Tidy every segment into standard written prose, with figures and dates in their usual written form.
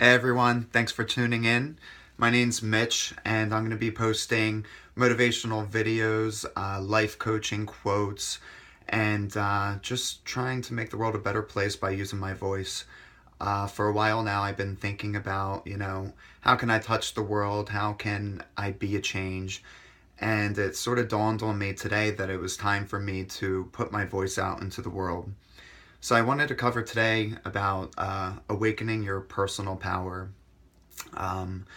Hey everyone, thanks for tuning in. My name's Mitch, and I'm going to be posting motivational videos, life coaching quotes, and just trying to make the world a better place by using my voice. For a while now, I've been thinking about, how can I touch the world? How can I be a change? And it sort of dawned on me today that it was time for me to put my voice out into the world. So I wanted to cover today about awakening your personal power. Um,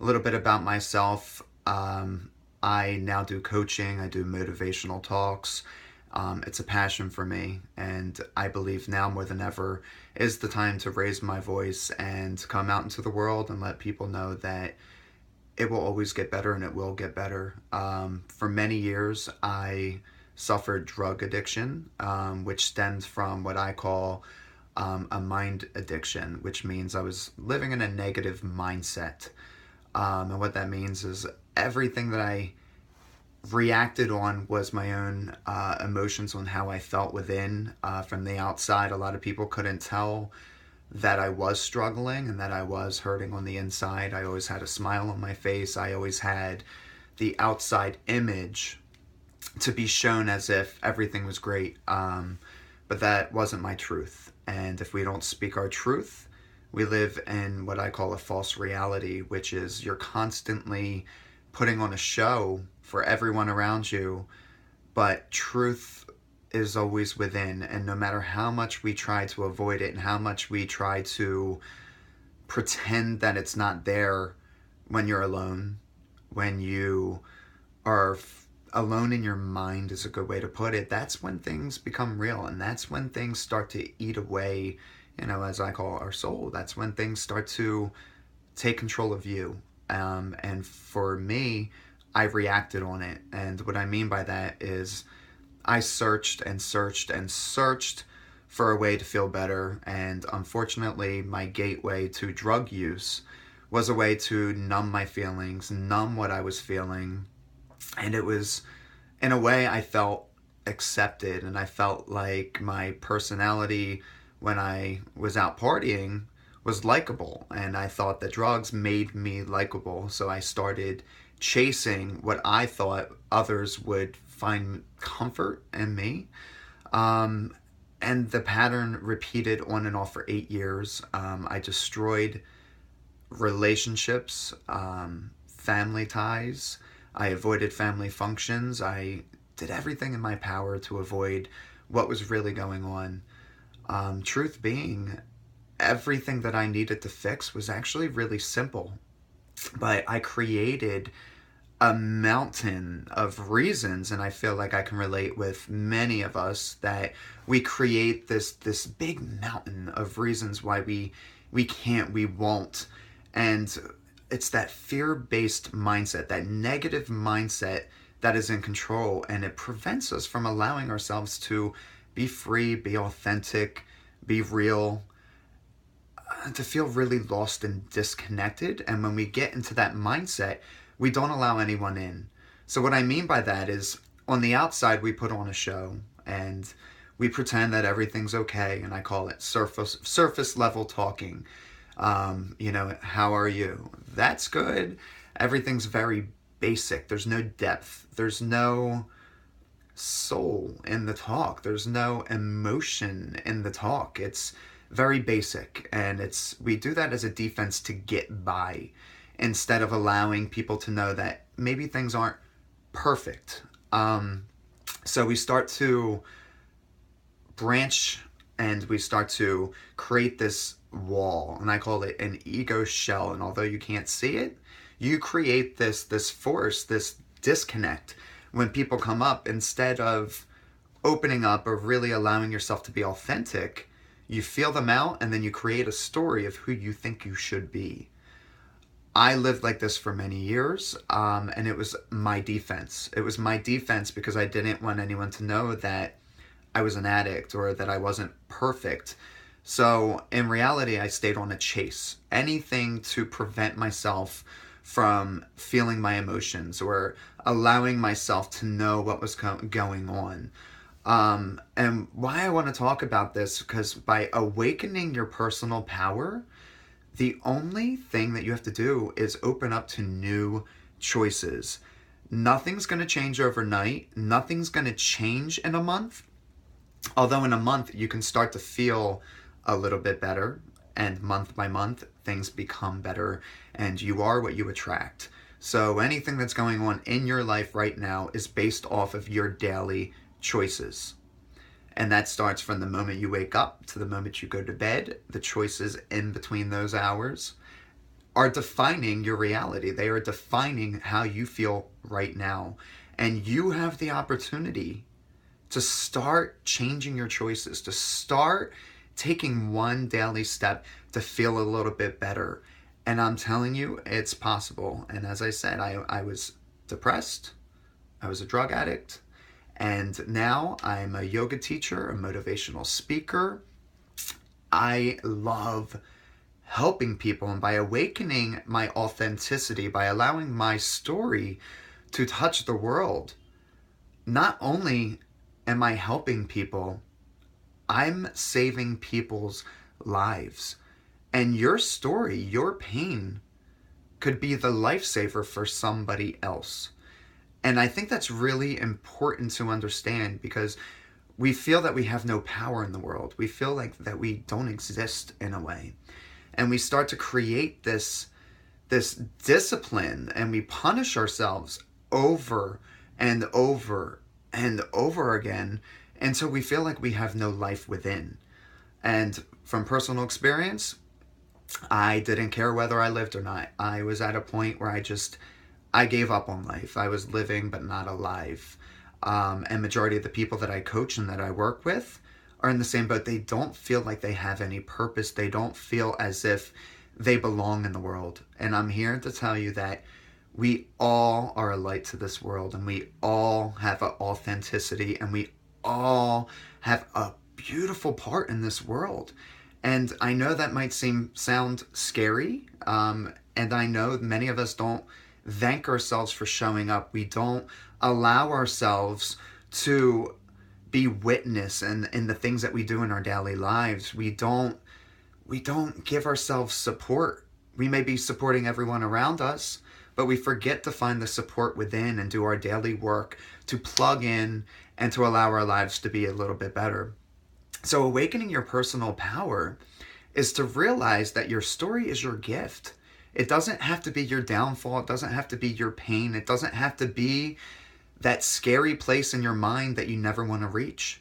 a little bit about myself. I now do coaching. I do motivational talks. It's a passion for me, and I believe now more than ever is the time to raise my voice and come out into the world and let people know that it will always get better and it will get better. For many years, I suffered drug addiction, which stemmed from what I call a mind addiction, which means I was living in a negative mindset. And what that means is everything that I reacted on was my own emotions on how I felt within. From the outside, a lot of people couldn't tell that I was struggling and that I was hurting on the inside. I always had a smile on my face. I always had the outside image to be shown as if everything was great. But that wasn't my truth. And if we don't speak our truth, we live in what I call a false reality, which is you're constantly putting on a show for everyone around you, but truth is always within. And no matter how much we try to avoid it and how much we try to pretend that it's not there, when you're alone, when you are alone in your mind is a good way to put it, that's when things become real, and that's when things start to eat away, as I call our soul. That's when things start to take control of you. And for me, I reacted on it. And what I mean by that is I searched and searched and searched for a way to feel better. And unfortunately, my gateway to drug use was a way to numb my feelings, numb what I was feeling. And it was, in a way, I felt accepted, and I felt like my personality when I was out partying was likable, and I thought that drugs made me likable. So I started chasing what I thought others would find comfort in me. And the pattern repeated on and off for 8 years. I destroyed relationships, family ties. I avoided family functions. I did everything in my power to avoid what was really going on. Truth being, everything that I needed to fix was actually really simple. But I created a mountain of reasons, and I feel like I can relate with many of us that we create this big mountain of reasons why we can't, we won't. And it's that fear-based mindset, that negative mindset that is in control, and it prevents us from allowing ourselves to be free, be authentic, be real, to feel really lost and disconnected. And when we get into that mindset, we don't allow anyone in. So what I mean by that is, on the outside, we put on a show and we pretend that everything's okay, and I call it surface level talking. How are you? That's good. Everything's very basic. There's no depth. There's no soul in the talk. There's no emotion in the talk. It's very basic, and we do that as a defense to get by, instead of allowing people to know that maybe things aren't perfect. So we start to branch, and we start to create this wall, and I call it an ego shell. And although you can't see it, you create this force, this disconnect. When people come up, instead of opening up or really allowing yourself to be authentic, you feel them out, and then you create a story of who you think you should be. I lived like this for many years, and it was my defense. It was my defense because I didn't want anyone to know that I was an addict or that I wasn't perfect. So in reality, I stayed on a chase. Anything to prevent myself from feeling my emotions or allowing myself to know what was going on. And why I want to talk about this, because by awakening your personal power, The only thing that you have to do is open up to new choices. Nothing's going to change overnight. Nothing's going to change in a month. Although in a month you can start to feel a little bit better, and month by month things become better, and you are what you attract. So anything that's going on in your life right now is based off of your daily choices. And that starts from the moment you wake up to the moment you go to bed. The choices in between those hours are defining your reality. They are defining how you feel right now. And you have the opportunity to start changing your choices, to start taking one daily step to feel a little bit better. And I'm telling you, it's possible. And as I said, I was depressed. I was a drug addict. And now I'm a yoga teacher, a motivational speaker. I love helping people. And by awakening my authenticity, by allowing my story to touch the world, not only am I helping people, I'm saving people's lives. And your story, your pain, could be the lifesaver for somebody else. And I think that's really important to understand, because we feel that we have no power in the world. We feel like that we don't exist in a way. And we start to create this discipline, and we punish ourselves over and over and over again until we feel like we have no life within. And from personal experience, I didn't care whether I lived or not. I was at a point where I gave up on life. I was living but not alive. And majority of the people that I coach and that I work with are in the same boat. They don't feel like they have any purpose. They don't feel as if they belong in the world. And I'm here to tell you that we all are a light to this world, and we all have an authenticity, and we all have a beautiful part in this world. And I know that might sound scary, and I know many of us don't thank ourselves for showing up. We don't allow ourselves to be witness in the things that we do in our daily lives. We don't give ourselves support. We may be supporting everyone around us, but we forget to find the support within and do our daily work to plug in and to allow our lives to be a little bit better. So awakening your personal power is to realize that your story is your gift. It doesn't have to be your downfall. It doesn't have to be your pain. It doesn't have to be that scary place in your mind that you never want to reach.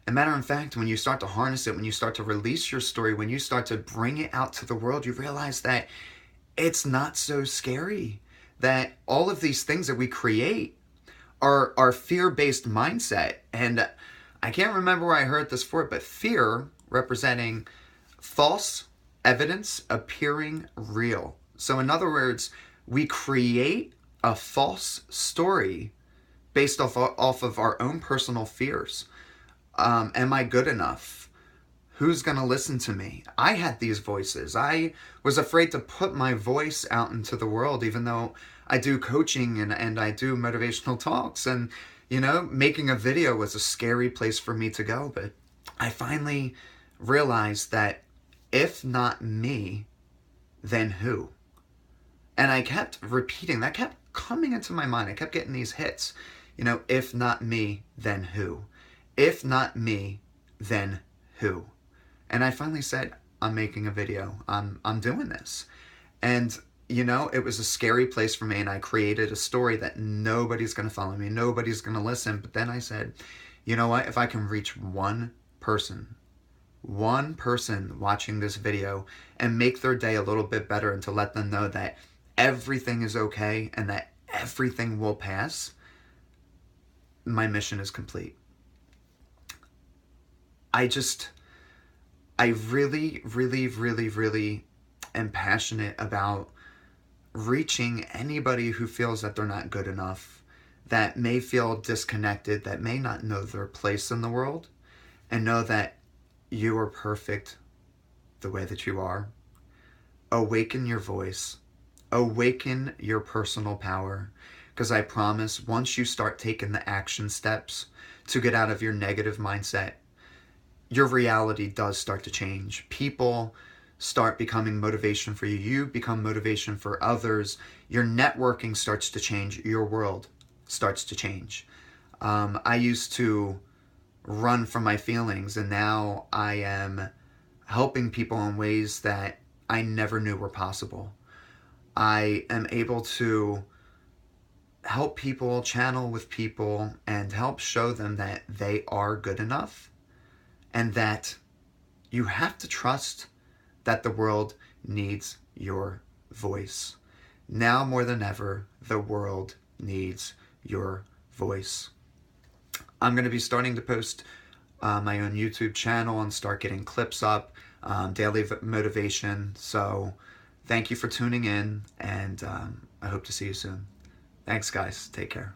As a matter of fact, when you start to harness it, when you start to release your story, when you start to bring it out to the world, you realize that it's not so scary. That all of these things that we create are fear-based mindset. And I can't remember where I heard this for, but fear representing false evidence appearing real. So in other words, we create a false story based off of our own personal fears. Am I good enough? Who's going to listen to me? I had these voices. I was afraid to put my voice out into the world, even though I do coaching and I do motivational talks. And, making a video was a scary place for me to go. But I finally realized that if not me, then who? And I kept repeating, that kept coming into my mind. I kept getting these hits. If not me, then who? If not me, then who? And I finally said, I'm making a video. I'm doing this. And, it was a scary place for me, and I created a story that nobody's going to follow me. Nobody's going to listen. But then I said, you know what? If I can reach one person watching this video and make their day a little bit better, and to let them know that everything is okay and that everything will pass, my mission is complete. I really, really, really, really am passionate about reaching anybody who feels that they're not good enough, that may feel disconnected, that may not know their place in the world, and know that you are perfect the way that you are. Awaken your voice. Awaken your personal power. Because I promise, once you start taking the action steps to get out of your negative mindset, your reality does start to change. People start becoming motivation for you. You become motivation for others. Your networking starts to change. Your world starts to change. I used to run from my feelings, and now I am helping people in ways that I never knew were possible. I am able to help people, channel with people, and help show them that they are good enough, and that you have to trust that the world needs your voice. Now more than ever, the world needs your voice. I'm going to be starting to post my own YouTube channel and start getting clips up, daily motivation. So thank you for tuning in, and I hope to see you soon. Thanks, guys. Take care.